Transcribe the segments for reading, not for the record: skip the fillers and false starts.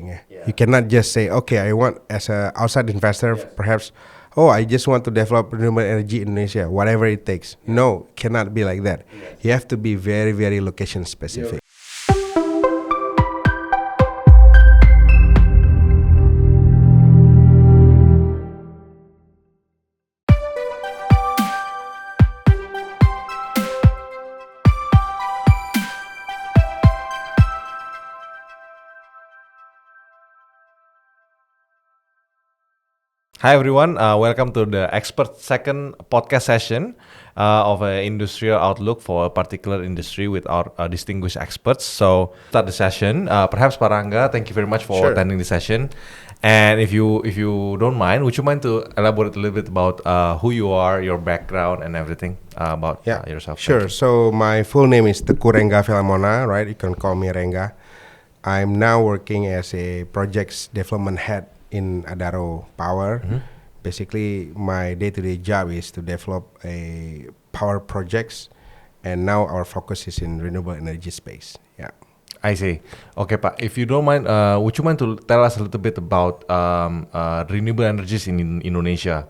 thing. You cannot just say, okay, I want as a outside investor, perhaps, oh, I just want to develop renewable energy in Indonesia, whatever it takes. No, cannot be like that. You have to be very, very location specific. Hi everyone, welcome to the Askpert second podcast session of an industrial outlook for a particular industry with our distinguished experts. So start the session. Perhaps Pak Rengga, thank you very much for attending the session. And if you don't mind, would you mind to elaborate a little bit about who you are, your background, and everything about yourself? Sure. So my full name is Teuku Rengga Felamona, right? You can call me Rengga. I'm now working as a projects development head in Adaro Power. Basically, my day-to-day job is to develop a power projects, and now our focus is in renewable energy space. Yeah. I see. Okay, Pak. If you don't mind, would you mind to tell us a little bit about renewable energies in Indonesia?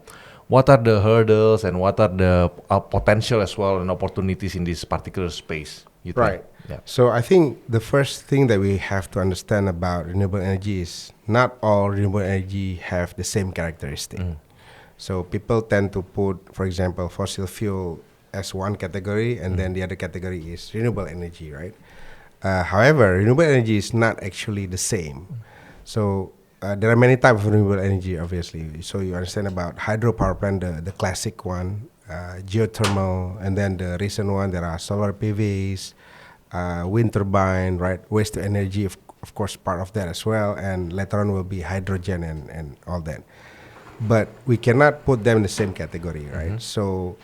What are the hurdles and what are the potential as well and opportunities in this particular space? Right. Yeah. So I think the first thing that we have to understand about renewable energy is not all renewable energy have the same characteristic. So people tend to put, for example, fossil fuel as one category, and then the other category is renewable energy, right? However, renewable energy is not actually the same. So there are many types of renewable energy, obviously. So you understand about hydropower plant, the classic one, geothermal, and then the recent one, there are solar PVs, wind turbine, right? Waste to energy, of course, part of that as well. And later on will be hydrogen and all that. But we cannot put them in the same category, right? So,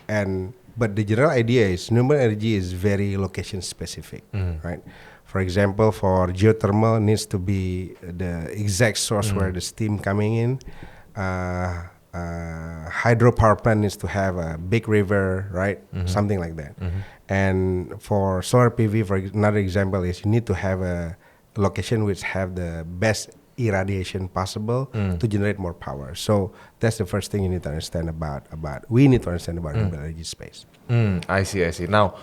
but the general idea is renewable energy is very location specific, right? For example, for geothermal, needs to be the exact source where the steam coming in. Hydropower plant needs to have a big river, right? Something like that. And for solar PV, for another example, is you need to have a location which have the best irradiation possible to generate more power. So that's the first thing you need to understand about we need to understand about renewable energy space. I see. Now,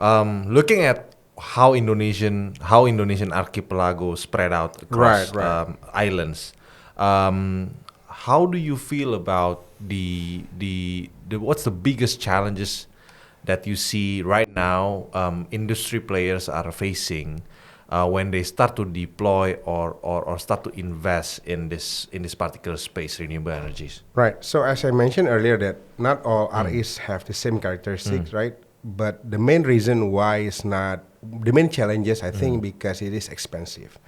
looking at how Indonesian archipelago spread out across islands, how do you feel about the what's the biggest challenges that you see right now industry players are facing when they start to deploy or start to invest in this particular space, renewable energies? Right. So as I mentioned earlier, that not all REs have the same characteristics, right? But the main reason why it's not the main challenges, I think, because it is expensive.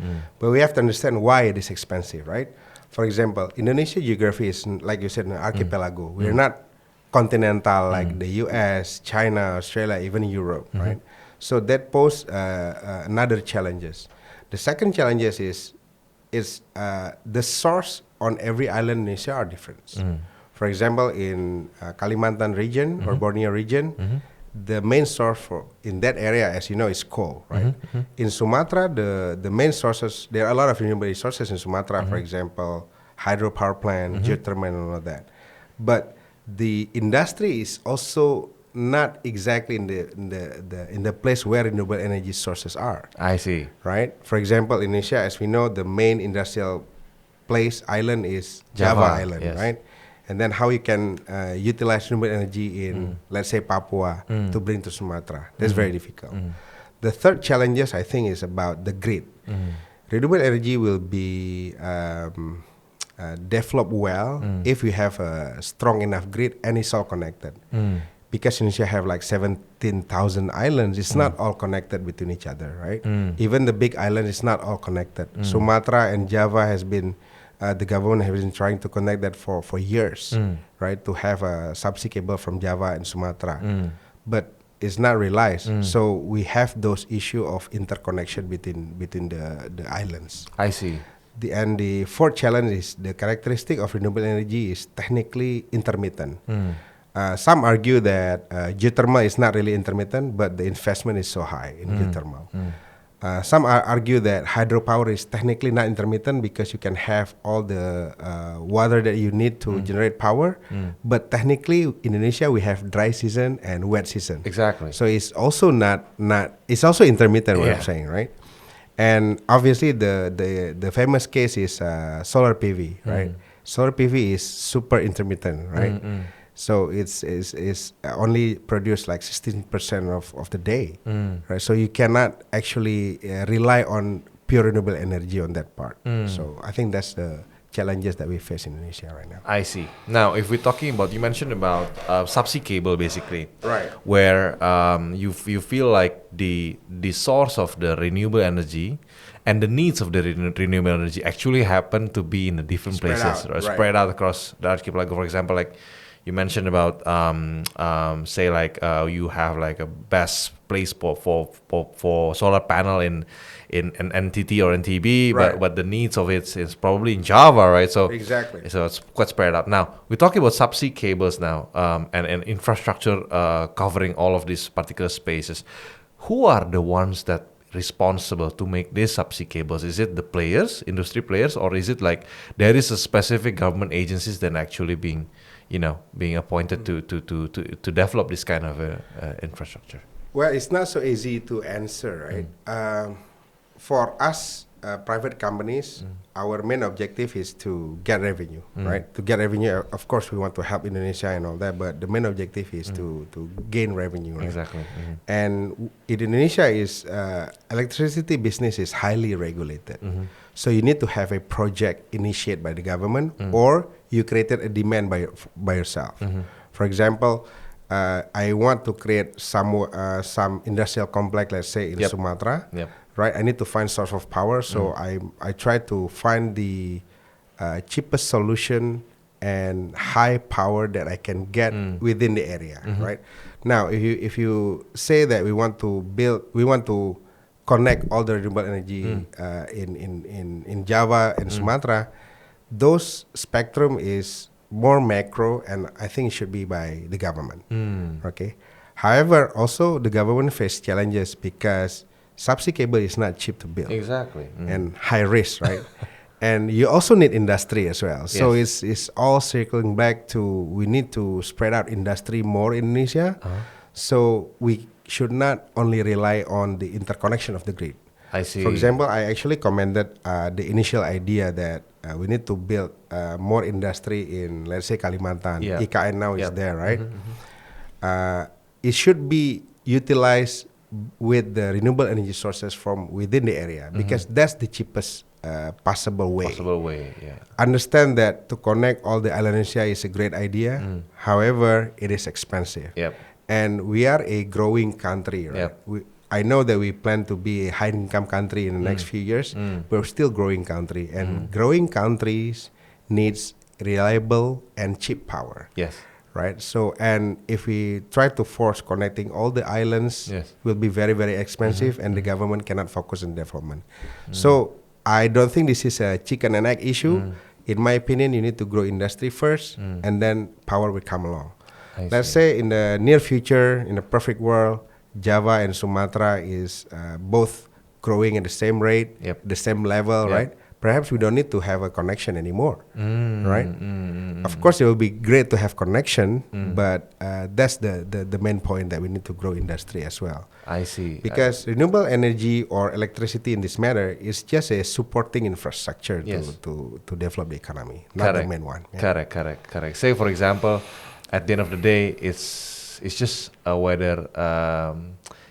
But we have to understand why it is expensive, right? For example, Indonesia geography is, like you said, an archipelago. We're not continental like the US, China, Australia, even Europe, right? So that poses another challenges. The second challenges is the source on every island in Indonesia are different. For example, in Kalimantan region or Borneo region, the main source in that area, as you know, is coal, right? In Sumatra, the main sources, there are a lot of renewable resources in Sumatra, for example, hydropower plant, geothermal, and all of that. But the industry is also not exactly in the place where renewable energy sources are. I see. Right? For example, in Indonesia, as we know, the main industrial island is Java Island, right? And then how you can utilize renewable energy in, let's say, Papua to bring to Sumatra. That's very difficult. The third challenges, I think, is about the grid. Renewable energy will be developed well if we have a strong enough grid and it's all connected. Because Indonesia have like 17,000 islands, it's not all connected between each other, right? Even the big island is not all connected. Sumatra and Java has been, the government has been trying to connect that for years, right? To have a subsea cable from Java and Sumatra. But it's not realized. So we have those issue of interconnection between the islands. I see. And the fourth challenge is the characteristic of renewable energy is technically intermittent. Some argue that geothermal is not really intermittent, but the investment is so high in geothermal. some argue that hydropower is technically not intermittent because you can have all the water that you need to generate power. But technically, Indonesia we have dry season and wet season. Exactly. So it's also not it's also intermittent. What I'm saying, right? And obviously, the famous case is solar PV, right? Solar PV is super intermittent, right? So it's only produce like 16% of the day, right? So you cannot actually rely on pure renewable energy on that part. So I think that's the challenges that we face in Indonesia right now. I see. Now, if we're talking about, you mentioned about subsea cable, basically, Right. where you feel like the source of the renewable energy and the needs of the renewable energy actually happen to be in the different Spread places, out, right? right. Spread out across the archipelago. For example, like you mentioned about say like you have like a best place for solar panel in NTT or NTB, Right. but the needs of it is probably in Java, right? So Exactly. so it's quite spread out. Now we're talking about subsea cables now, and infrastructure covering all of these particular spaces. Who are the ones that responsible to make these subsea cables? Is it the players, industry players, or is it like there is a specific government agencies that actually being appointed to develop this kind of infrastructure? Well, it's not so easy to answer, right? For us, private companies, our main objective is to get revenue, right? To get revenue, of course, we want to help Indonesia and all that, but the main objective is to gain revenue, right? Exactly. And in Indonesia, electricity business is highly regulated. So you need to have a project initiated by the government, or you created a demand by yourself. For example, I want to create some industrial complex, let's say in Sumatra, right? I need to find source of power, so I try to find the cheapest solution and high power that I can get within the area, right? Now, if you say that we want to connect all the renewable energy in Java and Sumatra, those spectrum is more macro, and I think it should be by the government. Okay. However, also the government face challenges because subsea cable is not cheap to build. Exactly. And high risk, right? And you also need industry as well. So it's all circling back to we need to spread out industry more in Indonesia. So we should not only rely on the interconnection of the grid. I see. For example, I actually commended the initial idea that we need to build more industry in, let's say, Kalimantan. IKN now is there, right? It should be utilized with the renewable energy sources from within the area because that's the cheapest possible way. Understand that to connect all the island Indonesia is a great idea. However, it is expensive. And we are a growing country, right? I know that we plan to be a high-income country in the next few years, but we're still growing country. And growing countries needs reliable and cheap power. Right? So, and if we try to force connecting all the islands, will be very, very expensive, and the government cannot focus on development. So, I don't think this is a chicken and egg issue. In my opinion, you need to grow industry first, and then power will come along. Let's say in the near future, in a perfect world, Java and Sumatra is both growing at the same rate, the same level, right? Perhaps we don't need to have a connection anymore, right? Of course, it will be great to have connection, but that's the main point, that we need to grow industry as well. I see. Because renewable energy or electricity in this matter is just a supporting infrastructure to develop the economy, not the main one. Correct. Say, for example, at the end of the day, it's just whether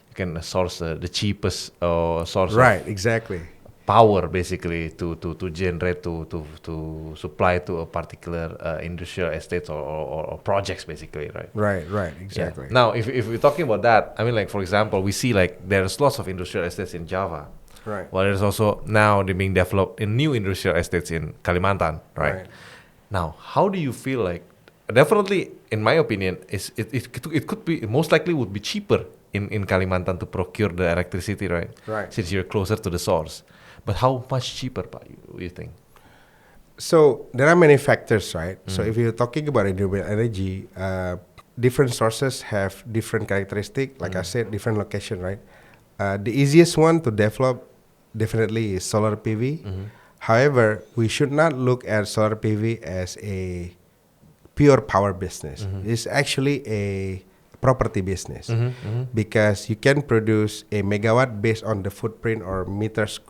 you can source the cheapest source. Right, exactly. Power basically to generate to supply to a particular industrial estates or projects basically, right? Right, exactly. Now, if we're talking about that, I mean, like, for example, we see like there's lots of industrial estates in Java. Right. Well, there's also now they're being developed in new industrial estates in Kalimantan, right? Now, how do you feel like? Definitely, in my opinion, it could be, most likely would be cheaper in Kalimantan to procure the electricity, right? Since you're closer to the source. But how much cheaper, Pak, you think? So there are many factors, right? So if you're talking about renewable energy, different sources have different characteristics. Like I said, different location, right? The easiest one to develop definitely is solar PV. However, we should not look at solar PV as a pure power business. It's actually a property business because you can produce a megawatt based on the footprint or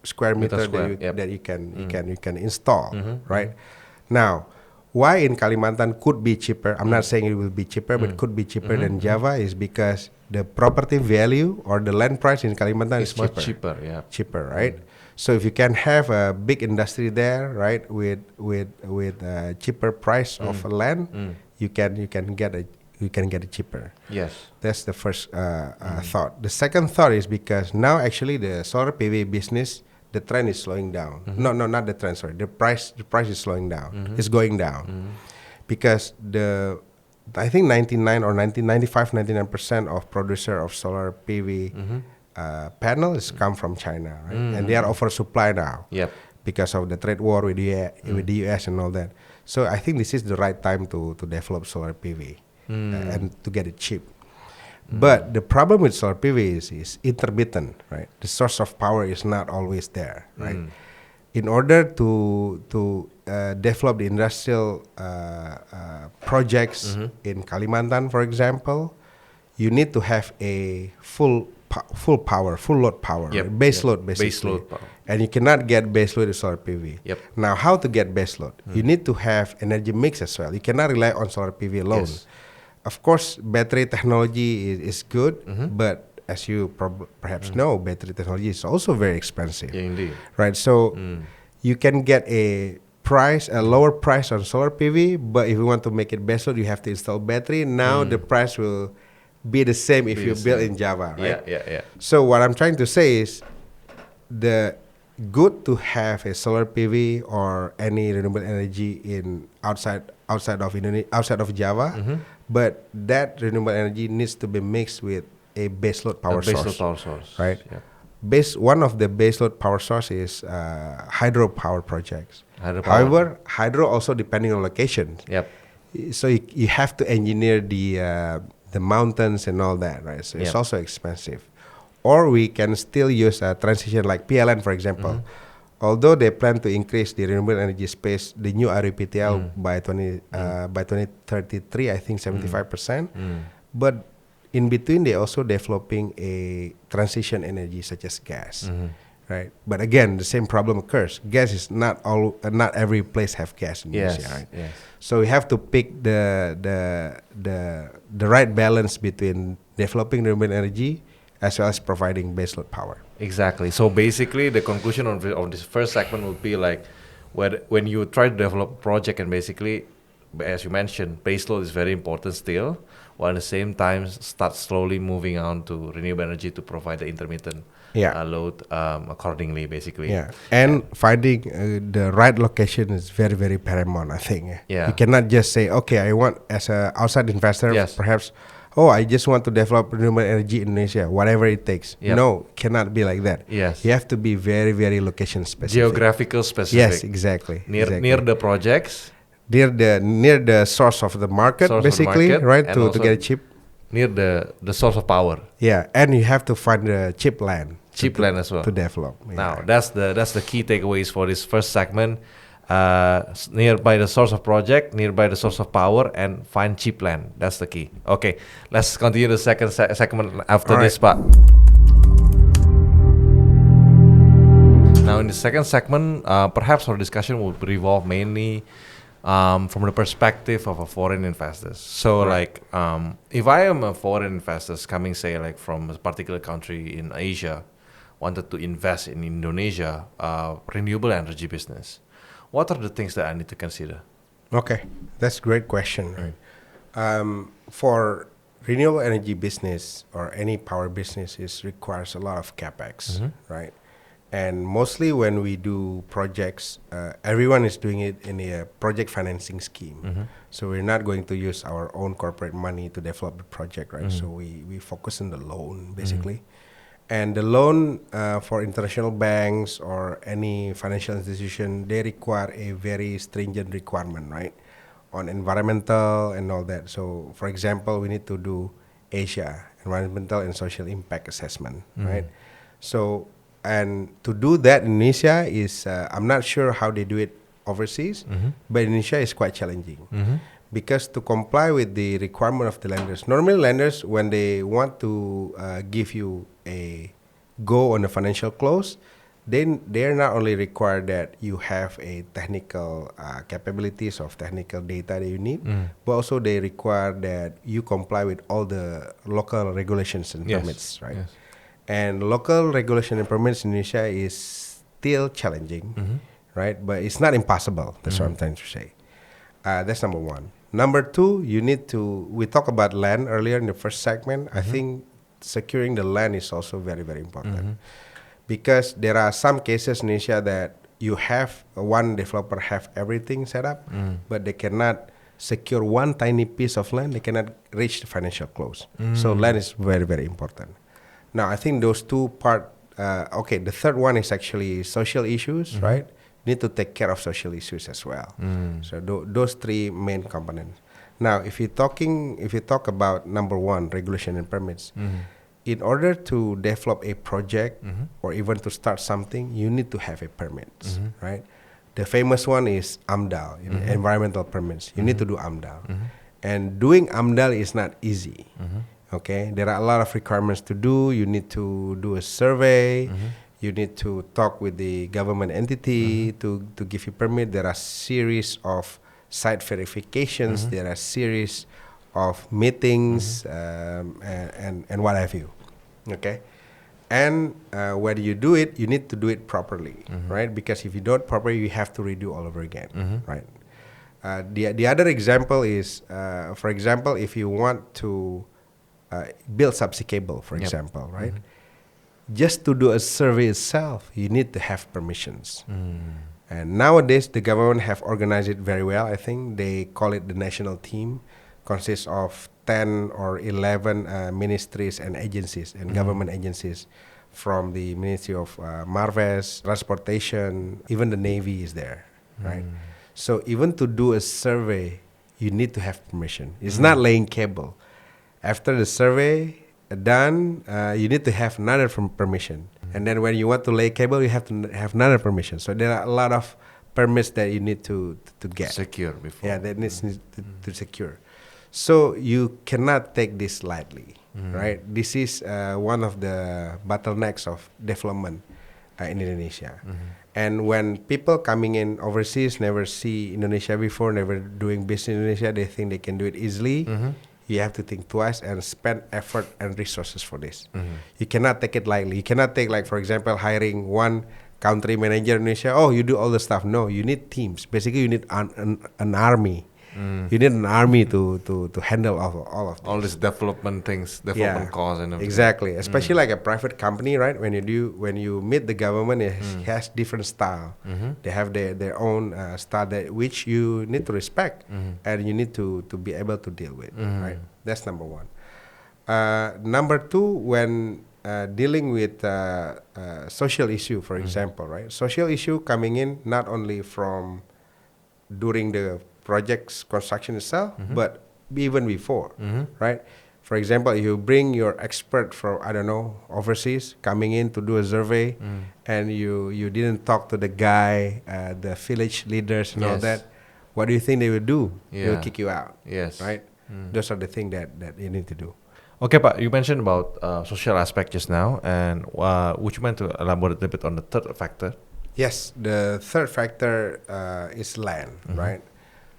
square meter that you can install, right? Now, why in Kalimantan could be cheaper? I'm not saying it will be cheaper, but could be cheaper than Java is because the property value or the land price in Kalimantan is much cheaper. Yeah, cheaper, right? So if you can have a big industry there, right, with a cheaper price of land, you can get it cheaper. Yes, that's the first thought. The second thought is because now actually the solar PV business, the trend is slowing down. No, not the trend. Sorry, the price is slowing down. It's going down because I think 99% of producer of solar PV panels come from China, right? And they are oversupply now because of the trade war with the US and all that. So I think this is the right time to develop solar PV and to get it cheap. But the problem with solar PV is intermittent, right? The source of power is not always there, right? In order to develop the industrial projects in Kalimantan, for example, you need to have a full load power, right? Base load basically. Base load power. And you cannot get base load with solar PV. Now, how to get base load? You need to have energy mix as well. You cannot rely on solar PV alone. Of course, battery technology is good, but as you perhaps know, battery technology is also very expensive. Yeah, indeed. Right, so you can get a lower price on solar PV, but if you want to make it base load, you have to install battery. Now the price will be the same if you build in Java, right? Yeah. So what I'm trying to say is the good to have a solar PV or any renewable energy in outside of Java, but that renewable energy needs to be mixed with a baseload power source, right? One of the baseload power source is hydropower projects. However, hydro also depending on location. So you have to engineer the mountains and all that, right? So it's also expensive. Or we can still use a transition like PLN, for example. Although they plan to increase the renewable energy space, the new RUPTL by 2033, I think 75%. But in between, they also developing a transition energy such as gas, right? But again, the same problem occurs. Gas is not every place have gas in Indonesia, right? So we have to pick the right balance between developing renewable energy as well as providing baseload power. Exactly. So basically, the conclusion of this first segment would be like, when you try to develop a project, and basically, as you mentioned, baseload is very important still, while at the same time start slowly moving on to renewable energy to provide the intermittent load accordingly, basically. And finding the right location is very, very paramount, I think. You cannot just say, okay, I want, as an outside investor, perhaps, I just want to develop renewable energy in Indonesia, whatever it takes. No, cannot be like that. You have to be very, very location specific. Geographical specific. Yes, exactly. Near the projects. Near the source of the market, basically, right? To get it cheap. Near the source of power. And you have to find the cheap land. Cheap land as well. To develop. Now, that's the key takeaways for this first segment. Nearby the source of project, nearby the source of power, and find cheap land. That's the key. Okay, let's continue the second segment after this, Pak. Now, in the second segment, perhaps our discussion will revolve mainly from the perspective of a foreign investors. So, if I am a foreign investor coming, say, like from a particular country in Asia, wanted to invest in Indonesia, renewable energy business, what are the things that I need to consider? Okay, that's a great question. Right. For renewable energy business or any power business, it requires a lot of capex, right? And mostly when we do projects, everyone is doing it in a project financing scheme. So we're not going to use our own corporate money to develop the project, right? So we focus on the loan, basically. And the loan for international banks or any financial institution, they require a very stringent requirement, right? On environmental and all that. So, for example, we need to do Asia, environmental and social impact assessment, right? So, and to do that in Indonesia is, I'm not sure how they do it overseas, but Indonesia is quite challenging. Because to comply with the requirement of the lenders, normally lenders, when they want to give you a go on a financial close, then they're not only required that you have a technical capabilities of technical data that you need, but also they require that you comply with all the local regulations and permits, right? Yes. And local regulation and permits in Indonesia is still challenging, right? But it's not impossible. That's what I'm trying to say. That's number one. Number two, you need to, we talked about land earlier in the first segment. I think securing the land is also very, very important. Because there are some cases in Indonesia that you have, one developer have everything set up, but they cannot secure one tiny piece of land, they cannot reach the financial close. So land is very, very important. Now, I think those two okay, the third one is actually social issues, right? Need to take care of social issues as well. So those three main components. Now, if you talk about number one, regulation and permits, in order to develop a project or even to start something, you need to have a permit, right? The famous one is AMDAL, environmental permits. You need to do AMDAL. And doing AMDAL is not easy. Okay, there are a lot of requirements to do. You need to do a survey. You need to talk with the government entity to give you permit. There are series of site verifications. There are series of meetings and what have you. Okay, and when you do it, you need to do it properly, right? Because if you don't properly, you have to redo all over again, right? The other example is, for example, if you want to build subsea cable, for example, right? Just to do a survey itself, you need to have permissions. And nowadays, the government have organized it very well. I think they call it the national team, consists of 10 or 11 ministries and agencies and government agencies, from the Ministry of Marves, Transportation, even the Navy is there, right? So even to do a survey, you need to have permission. It's not laying cable. After the survey done, you need to have another permission. And then when you want to lay cable, you have to have another permission. So there are a lot of permits that you need to get. Secure before. Yeah, that needs to secure. So you cannot take this lightly, right? This is one of the bottlenecks of development in Indonesia. And when people coming in overseas never see Indonesia before, never doing business in Indonesia, they think they can do it easily. You have to think twice and spend effort and resources for this. You cannot take it lightly. You cannot take, like, for example, hiring one country manager in Indonesia. Oh, you do all the stuff. No, you need teams. Basically, you need an army. You need an army to handle all of this. All these development things, development costs and everything. Exactly. Especially like a private company, right? When you meet the government, it has different style. They have their own style which you need to respect and you need to be able to deal with, right? That's number one. Number two, when dealing with social issue, for example, right? Social issue coming in not only from during the project's construction itself, but even before, right? For example, you bring your expert from, I don't know, overseas, coming in to do a survey, and you didn't talk to the guy, the village leaders and all that. What do you think they will do? They will kick you out. Yes. Right? Those are the things that you need to do. Okay, Pak, you mentioned about social aspect just now, and would you mind to elaborate a bit on the third factor? Yes, the third factor is land, right?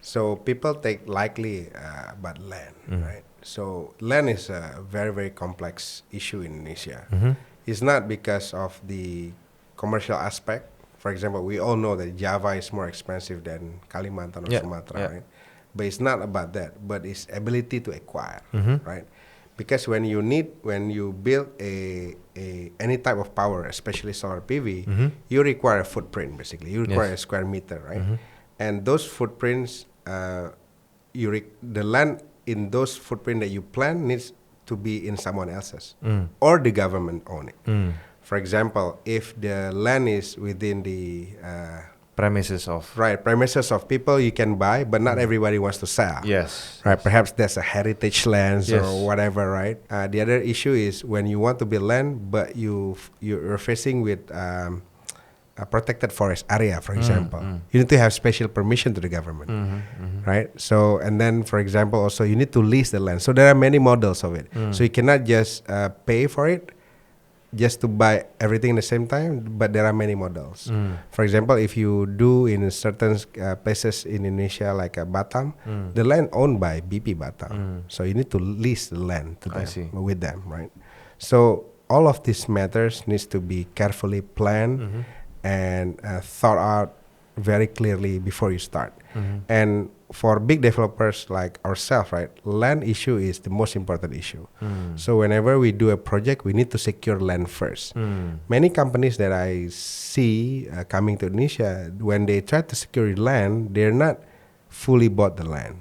So people take lightly about land, right? So land is a very, very complex issue in Indonesia. It's not because of the commercial aspect. For example, we all know that Java is more expensive than Kalimantan or Sumatra, right? But it's not about that, but it's ability to acquire, right? Because when you build any type of power, especially solar PV, you require a footprint, basically. You require a square meter, right? And those footprints, the land in those footprint that you plan needs to be in someone else's, or the government own it. For example, if the land is within the premises of premises of people you can buy, but not everybody wants to sell. Yes. Right, perhaps that's a heritage land Yes. or whatever, right? The other issue is when you want to build land, but you're facing with a protected forest area, for example. You need to have special permission to the government, right? So, and then, for example, also you need to lease the land. So there are many models of it. So you cannot just pay for it just to buy everything at the same time, but there are many models. For example, if you do in certain places in Indonesia, like Batam, the land owned by BP Batam. So you need to lease the land to them, with them, right? So all of these matters needs to be carefully planned and thought out very clearly before you start. And for big developers like ourselves, right, land issue is the most important issue. So whenever we do a project, we need to secure land first. Many companies that I see coming to Indonesia, when they try to secure land, they're not fully bought the land,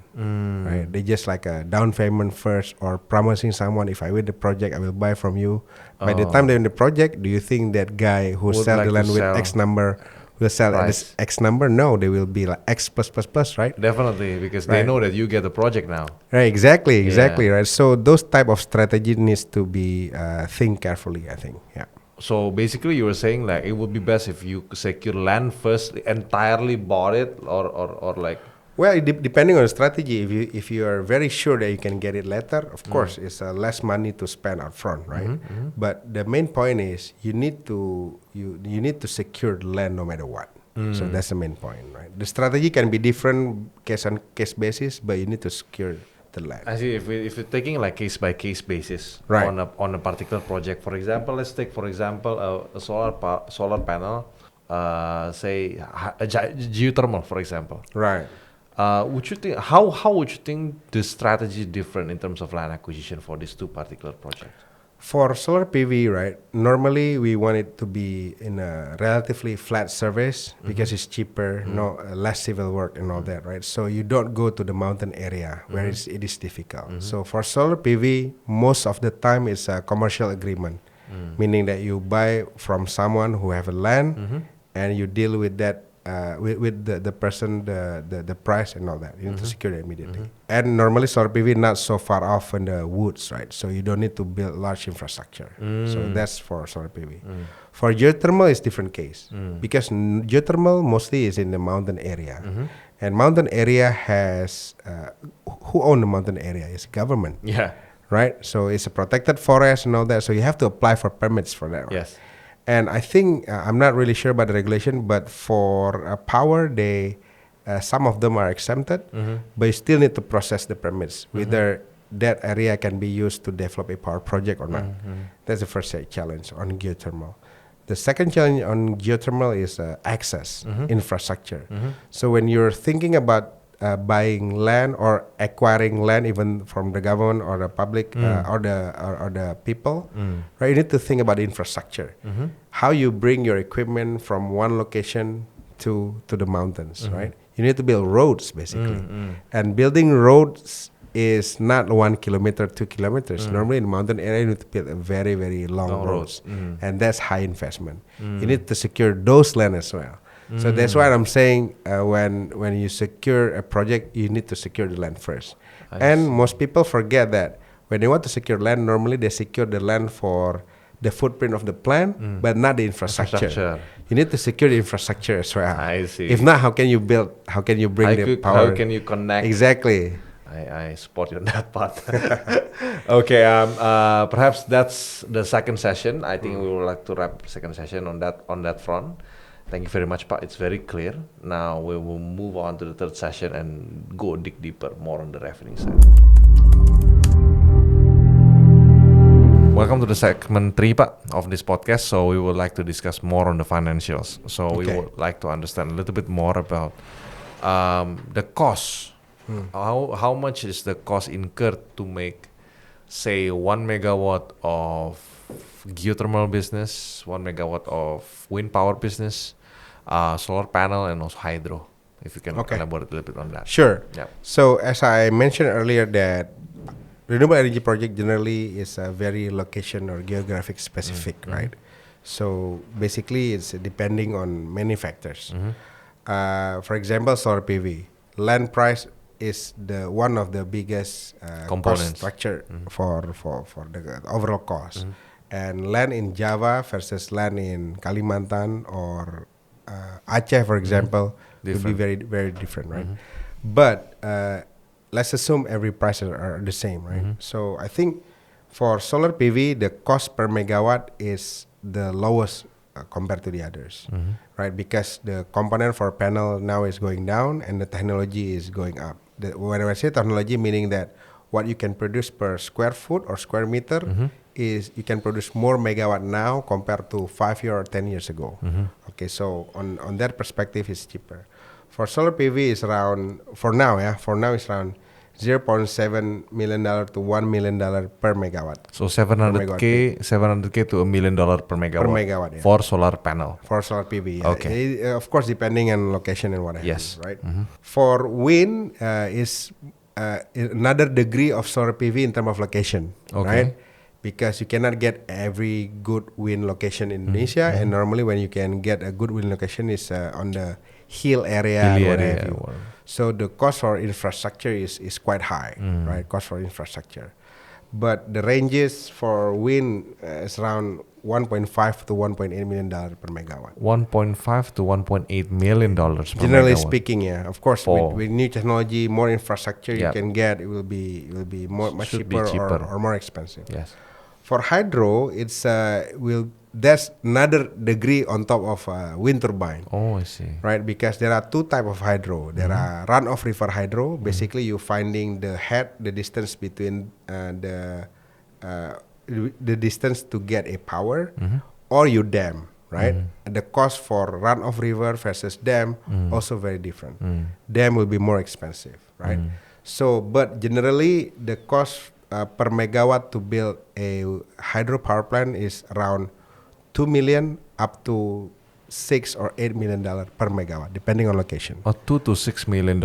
right? They just like a down payment first, or promising someone, if I win the project, I will buy from you. By the time they're in the project, do you think that guy who sell the land with X number will sell at this X number? No, they will be like X plus plus plus, right? Definitely, because they know that you get the project now. Right, exactly, right. So those type of strategy needs to be think carefully, I think. Yeah. So basically, you were saying like it would be best if you secure land first, entirely bought it, or like. Well, depending on the strategy, if you are very sure that you can get it later, of course, it's less money to spend up front, right? But the main point is you need to secure the land no matter what. So that's the main point, right? The strategy can be different case on case basis, but you need to secure the land. I see. If you're taking like case by case basis on a particular project, for example, let's take a solar panel, say a geothermal, for example. Right. Would you think how would you think the strategy is different in terms of land acquisition for these two particular projects? For solar PV, right, normally we want it to be in a relatively flat surface because it's cheaper, less civil work and all that, right? So you don't go to the mountain area where it is difficult. So for solar PV, most of the time it's a commercial agreement, meaning that you buy from someone who have a land and you deal with that. With the person, the price and all that. You need to secure it immediately. And normally solar PV not so far off in the woods, right? So you don't need to build large infrastructure. So that's for solar PV. For geothermal, it's different case. Because geothermal mostly is in the mountain area. And mountain area has, who own the mountain area? It's government. Yeah. Right? So it's a protected forest and all that. So you have to apply for permits for that, right? Yes. And I think, I'm not really sure about the regulation, but for power, some of them are exempted, but you still need to process the permits, whether that area can be used to develop a power project or not. That's the first challenge on geothermal. The second challenge on geothermal is access, infrastructure. So when you're thinking about buying land or acquiring land, even from the government or the public or the people, right? You need to think about infrastructure. How you bring your equipment from one location to the mountains, right? You need to build roads basically, and building roads is not 1 kilometer, 2 kilometers. Normally in mountain area, you need to build a very, very long roads, and that's high investment. You need to secure those land as well. So that's why I'm saying when you secure a project, you need to secure the land first. And most people forget that when they want to secure land, normally they secure the land for the footprint of the plant, but not the infrastructure. You need to secure the infrastructure as well. I see. If not, how can you build? How can you bring the power? How can you connect? Exactly. I support you on that part. Okay, perhaps that's the second session. I think we would like to wrap second session on that front. Thank you very much, Pak. It's very clear. Now we will move on to the third session and go dig deeper, more on the revenue side. Welcome to the segment 3, Pak, of this podcast. So we would like to discuss more on the financials. So we would like to understand a little bit more about the cost. How much is the cost incurred to make, say, 1 megawatt of geothermal business, 1 megawatt of wind power business, solar panel, and also hydro? If you can elaborate a little bit on that. Sure. Yeah. So as I mentioned earlier, that renewable energy project generally is a very location or geographic specific, right? So basically, it's depending on many factors. For example, solar PV. Land price is the one of the biggest cost Components. structure for the overall cost. And land in Java versus land in Kalimantan or Aceh, for example, will be Different. very very different, right? But let's assume every prices are the same, right? So I think for solar PV, the cost per megawatt is the lowest compared to the others, right? Because the component for panel now is going down and the technology is going up. When I say technology, meaning that what you can produce per square foot or square meter is you can produce more megawatt now compared to 5 years or 10 years ago. Okay, so on that perspective, it's cheaper. For solar PV, is around for now it's around $0.7 million to $1 million per megawatt. So 700k to $1 million per megawatt. Per megawatt, yeah. For solar panel. For solar PV, yeah. Okay. Of course, depending on location and what have Yes. you, right? For wind, is another degree of solar PV in terms of location, right? Because you cannot get every good wind location in Indonesia, and normally when you can get a good wind location is on the hill area and what have you. So the cost for infrastructure is quite high, right? Cost for infrastructure. But the ranges for wind is around 1.5 to 1.8 million dollar per megawatt. 1.5 to 1.8 million dollars per Generally megawatt. speaking, yeah. Of course, with new technology, more infrastructure you can get, it will be much cheaper, or more expensive. Yes. For hydro, it's there's another degree on top of wind turbine. Oh, I see. Right, because there are two type of hydro. There are runoff river hydro. Basically, you finding the distance between the distance to get a power, or you dam. Right, the cost for runoff river versus dam also very different. Dam will be more expensive, right? So, but generally the cost per megawatt to build a hydro power plant is around 2 million up to 6 or 8 million dollar per megawatt, depending on location. Oh, $2 to $6 million.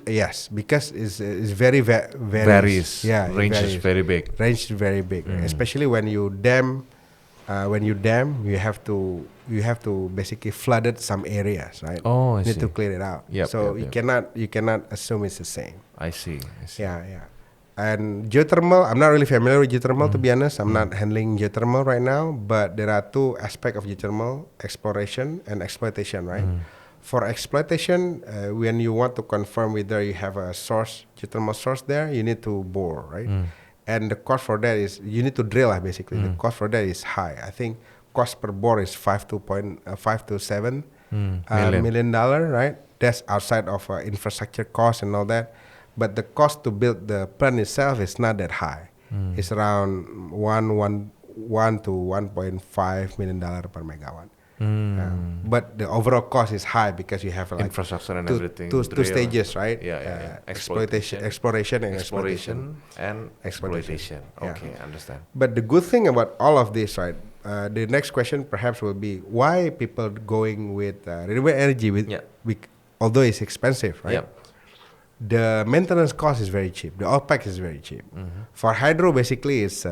Yes, because it's very varies. Yeah, range is very big. Range is very big, especially when you dam. You have to basically flooded some areas, right? Oh, I you need see. to clear it out. So you cannot assume it's the same. I see. Yeah. And geothermal, I'm not really familiar with geothermal, to be honest. I'm not handling geothermal right now, but there are two aspects of geothermal: exploration and exploitation, right? For exploitation, when you want to confirm whether you have a geothermal source there, you need to bore, right? And the cost for that is, you need to drill, basically. The cost for that is high. I think cost per bore is $5 to $7 million, right? That's outside of infrastructure cost and all that. But the cost to build the plant itself is not that high. It's around $1 to $1.5 million per megawatt. But the overall cost is high because you have like infrastructure and everything. Two stages, right? Yeah. Exploration and exploitation. Okay, understand. But the good thing about all of this, right? The next question perhaps will be why people going with renewable energy, although it's expensive, right? The maintenance cost is very cheap. The OPEX is very cheap. For hydro, basically, it's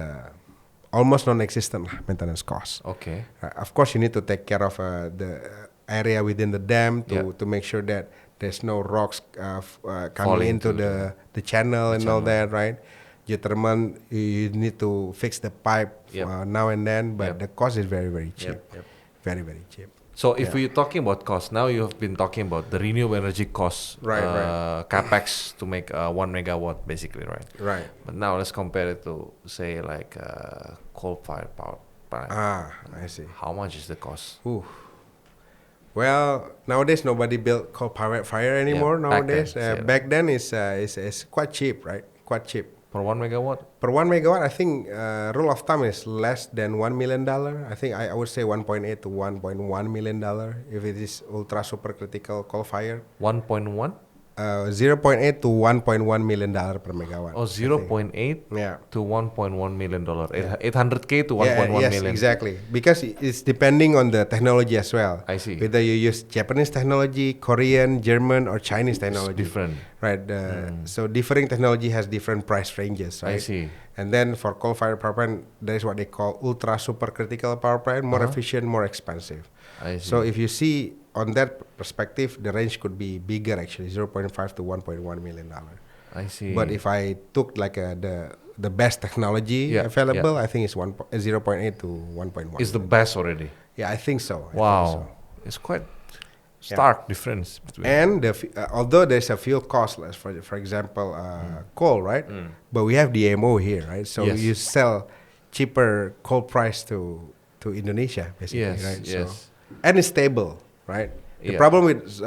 almost non-existent maintenance cost. Okay. Of course, you need to take care of the area within the dam to make sure that there's no rocks coming into the channel and all that, right? Geothermal, you need to fix the pipe now and then, but the cost is very, very cheap. Very, very cheap. So if we're talking about cost, now you have been talking about the renewable energy cost, capex to make 1 megawatt, basically, right? Right. But now let's compare it to, say, like coal-fired power plant. I see. How much is the cost? Well, nowadays nobody built coal-powered fire anymore. Nowadays, back then it's quite cheap, right? Quite cheap. For 1 megawatt? Per 1 megawatt, I think rule of thumb is less than $1 million. I think I would say 1.8 to 1.1 million dollar if it is ultra super critical coal fire. 1.1? 0.8 to 1.1 million dollar per megawatt. Oh, 0.8 to 1.1 million dollar. 800k to 1.1 yes, million. Exactly. Because it's depending on the technology as well. I see. Whether you use Japanese technology, Korean, German, or Chinese technology. It's different. Right. So differing technology has different price ranges, right? I see. And then for coal-fired power plant, there is what they call ultra super critical power plant, more efficient, more expensive. I see. So if you see on that perspective, the range could be bigger actually, 0.5 to 1.1 million dollar. I see. But if I took like the best technology Yeah, available, yeah. I think it's 0.8 to 1.1. It's the best already. Yeah, I think so. I think Wow, so. it's quite stark difference between. And although there's a fuel cost less, for example, coal, right? But we have DMO here, right? So Yes. you sell cheaper coal price to Indonesia, basically, Yes, right? yes. So, and it's stable, right? The Yeah. problem with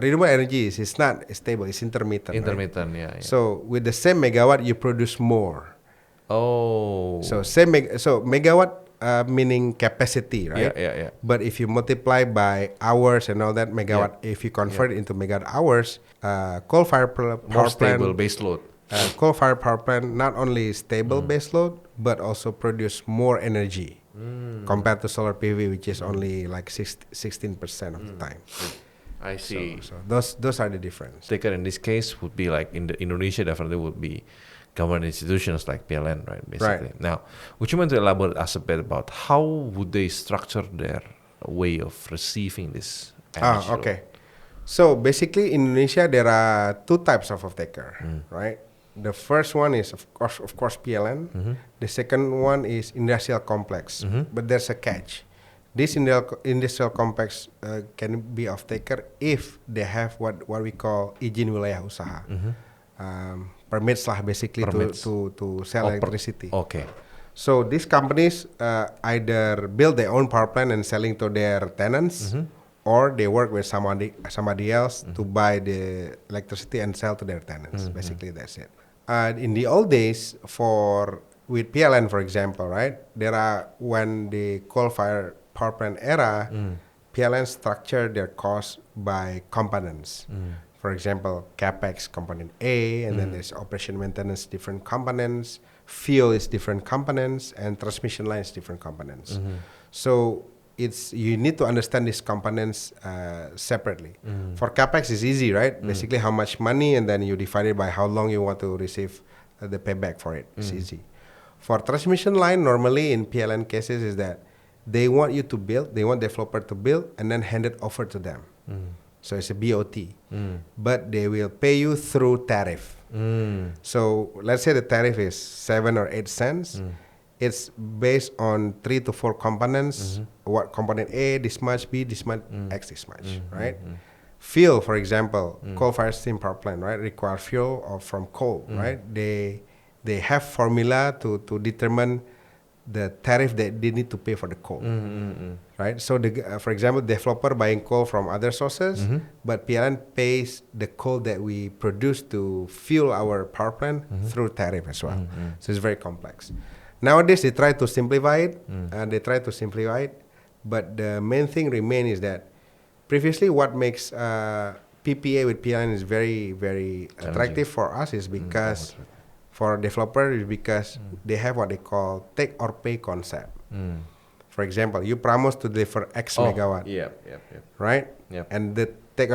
renewable energy is it's not stable; it's intermittent. Right? Intermittent, yeah. So with the same megawatt, you produce more. Oh. So megawatt meaning capacity, right? Yeah. But if you multiply by hours and all that megawatt, if you convert it into megawatt hours, coal-fired power More stable plant, base load. coal-fired power plant not only stable base load but also produce more energy compared to solar PV, which is only like 16% of the time. I see. So those are the difference. Taker in this case would be like in Indonesia definitely would be government institutions like PLN, right? Basically. Right. Now, would you mind to elaborate us a bit about how would they structure their way of receiving this energy? Okay. So basically, in Indonesia, there are two types of off-taker, right? The first one is of course PLN. The second one is industrial complex. But there's a catch. This industrial complex can be off-taker if they have what we call izin wilayah usaha. Permits lah basically to sell electricity. Okay. So these companies either build their own power plant and selling to their tenants, or they work with somebody else to buy the electricity and sell to their tenants. Basically, that's it. In the old days, with PLN, for example, right? When the coal-fired power plant era, PLN structured their costs by components. For example, capex component A, and then there's operation maintenance different components, fuel is different components, and transmission line is different components. So you need to understand these components separately. For capex, it's easy, right? Basically, how much money, and then you divide it by how long you want to receive the payback for it. It's easy. For transmission line, normally in PLN cases, is that they want you to build, they want developer to build, and then hand it over to them. So it's a BOT, but they will pay you through tariff. So let's say the tariff is 7 or 8 cents. It's based on 3 to 4 components. What component A, this much, B, this much, X, this much, right? Fuel, for example, coal-fired steam power plant, right? Require fuel from coal, right? They have formula to determine the tariff that they need to pay for the coal, right? So, for example, developer buying coal from other sources, but PLN pays the coal that we produce to fuel our power plant through tariff as well. So it's very complex. Nowadays, they try to simplify it, but the main thing remains is that previously what makes PPA with PLN is very, very attractive for us is because for developers is because they have what they call take or pay concept. For example, you promise to deliver X megawatt, right? Yep. And the take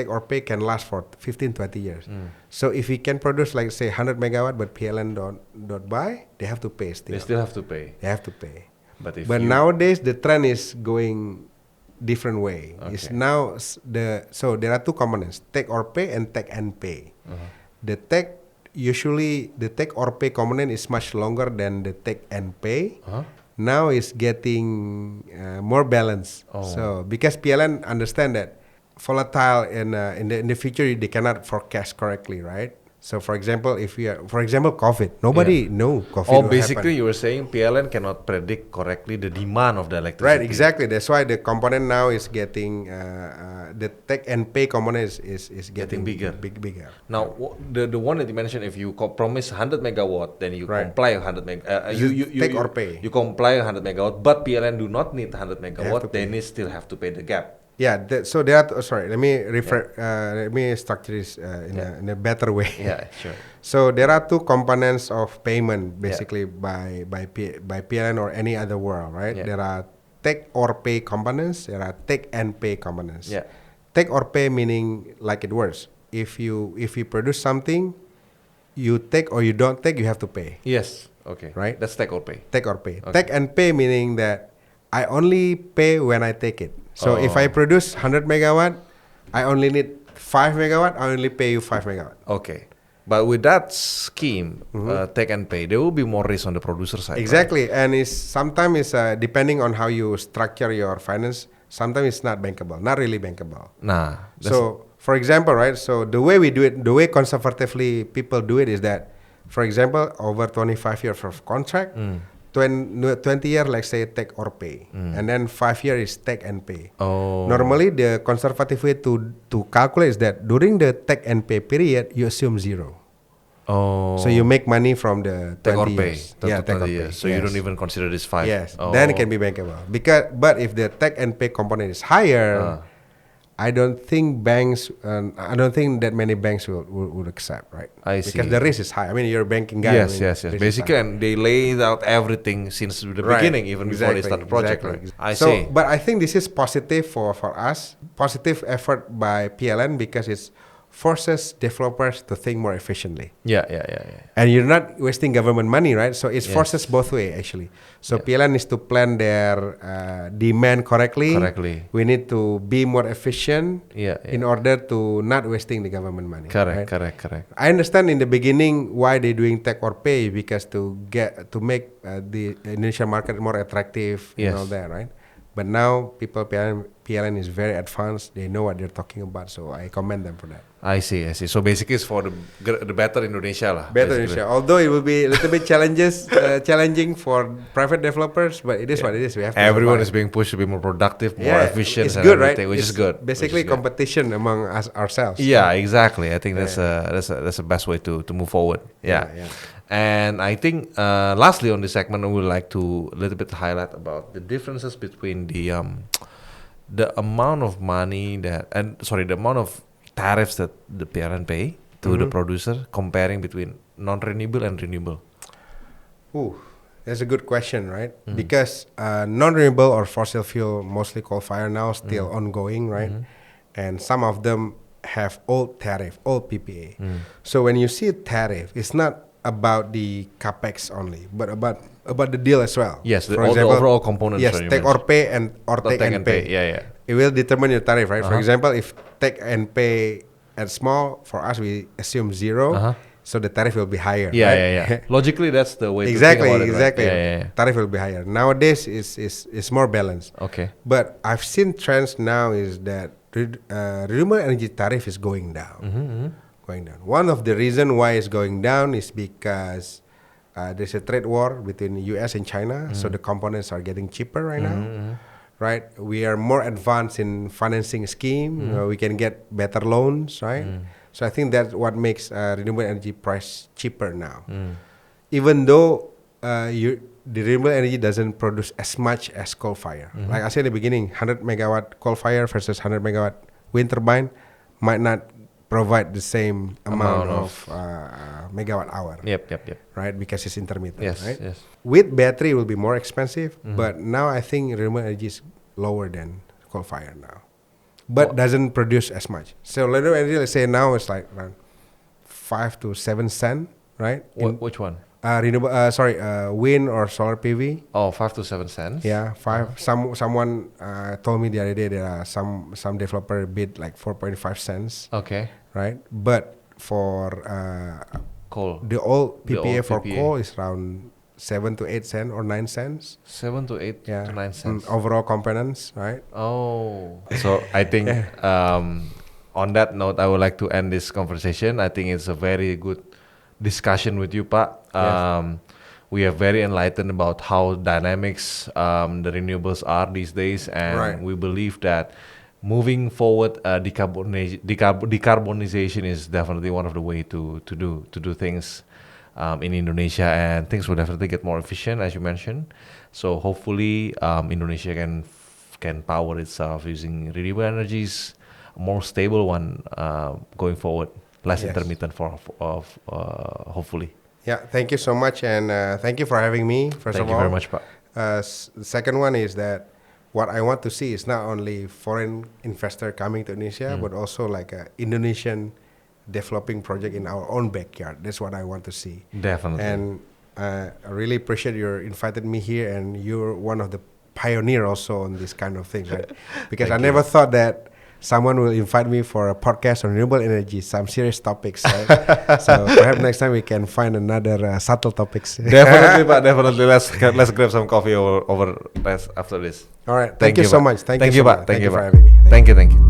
or pay can last for 15, 20 years. So if we can produce like say 100 megawatt, but PLN don't buy, they have to pay still. They still have to pay. They have to pay. But Nowadays the trend is going different way. Okay. It's now so there are two components: take or pay and take and pay. Usually the take or pay component is much longer than the take and pay. Now it's getting more balanced. So because PLN understand that volatile in the future they cannot forecast correctly, right? So for example, COVID, nobody know COVID will basically happen. you were saying PLN cannot predict correctly the demand of the electricity. Right, exactly. That's why the component now is getting the take and pay component is getting bigger. Now the one that you mentioned, if you promise 100 megawatt, then you Right. comply 100 megawatt. You take or pay. You comply 100 megawatt, but PLN do not need 100 to megawatt. pay. They still have to pay the gap. Yeah, so there are. Sorry, let me let me structure this in a better way. Yeah, sure. So there are two components of payment, basically by PLN or any other world, right? Yeah. There are take or pay components. There are take and pay components. Yeah. Take or pay meaning like it works. If you produce something, you take or you don't take, you have to pay. Yes. Okay. Right. That's take or pay. Take or pay. Okay. Take and pay meaning that I only pay when I take it. So if I produce 100 megawatt, I only need 5 megawatt. I only pay you 5 megawatt. Okay. But with that scheme, take and pay, there will be more risk on the producer side. Exactly, right? And sometimes depending on how you structure your finance, sometimes it's not bankable, not really bankable. Nah. So, for example, right? So the way we do it, the way conservatively people do it is that, for example, over 25 years of contract, 20 years, let's say, take or pay, and then 5 years is take and pay. Normally, the conservative way to calculate is that during the take and pay period, you assume zero. So you make money from the 20 years. Yeah, 20 years. So you don't even consider this 5. Yes, then it can be bankable. But if the take and pay component is higher, I don't think I don't think that many banks would accept, right? I see. Because the risk is high. I mean, you're a banking guy. Yes. Basically, and they laid out everything since the beginning, even before they start the project. Right? I see. But I think this is positive for us. Positive effort by PLN because it's forces developers to think more efficiently. Yeah. And you're not wasting government money, right? So it forces both way actually. So PLN needs to plan their demand correctly. We need to be more efficient in order to not wasting the government money. Correct. I understand in the beginning why they're doing take or pay because to make the Indonesian market more attractive and all that, right? But now PLN is very advanced. They know what they're talking about. So I commend them for that. I see. So basically, it's for the better Indonesia lah. Better Indonesia. Although it will be a little bit challenging for private developers, but it is what it is. We have to everyone is being pushed to be more productive, more efficient, it's good, right? Which is good. Basically, competition among ourselves. Yeah, exactly. I think that's the best way to move forward. Yeah. And I think lastly on this segment, I would like to a little bit highlight about the differences between the amount of money the amount of tariffs that the PLN pay to the producer, comparing between non-renewable and renewable. That's a good question, right? Because non-renewable or fossil fuel, mostly coal-fired now, still ongoing, right? And some of them have old tariff, old PPA. So when you see a tariff, it's not about the capex only, but about the deal as well. Yes, the overall components. Yes, take or pay or take and pay. Yeah. It will determine your tariff, right? For example, if take and pay at small, for us we assume zero, so the tariff will be higher. Yeah. Logically, that's the way to think about it. Exactly. Yeah. Tariff will be higher. Nowadays, is more balanced. Okay. But I've seen trends now is that renewable energy tariff is going down. Going down. One of the reason why it's going down is because there's a trade war between the US and China, so the components are getting cheaper right now. Right, we are more advanced in financing scheme. We can get better loans, right? So I think that's what makes renewable energy price cheaper now. Even though the renewable energy doesn't produce as much as coal fire. Like I said in the beginning, 100 megawatt coal fire versus 100 megawatt wind turbine might not provide the same amount of megawatt hour. Yep. Right, because it's intermittent. Yes. With battery, it will be more expensive, but now I think renewable energy is lower than coal fire now, but doesn't produce as much. So renewable energy, let's say now it's like around 5 to 7 cents, right? Which one? Wind or solar PV. 5 to 7 cents. Yeah, 5. Someone told me the other day there are some developer bid like 4.5 cents. Okay. Right, but for coal, the old PPA for coal is around 7 to 8 cents or 9 cents. 7 to 8 to 9 cents. Overall components, right? So I think on that note, I would like to end this conversation. I think it's a very good discussion with you, Pak. We are very enlightened about how dynamics the renewables are these days, and we believe that moving forward, decarbonization is definitely one of the way to do things in Indonesia, and things will definitely get more efficient, as you mentioned. So hopefully, Indonesia can power itself using renewable energies, a more stable one going forward, less intermittent hopefully. Yeah, thank you so much, and thank you for having me. First of all, thank you very much, Pak. The second one is that what I want to see is not only foreign investor coming to Indonesia, but also like a Indonesian developing project in our own backyard. That's what I want to see. Definitely. And I really appreciate you invited me here, and you're one of the pioneer also on this kind of things, right? Because Thank I never thought that someone will invite me for a podcast on renewable energy, some serious topics, right? So perhaps next time we can find another subtle topics. Definitely, Pak. Definitely. Let's grab some coffee over after this. All right. Thank you so much. Thank you, so Pak. much. Thank you, for Pak. having me. Thank you.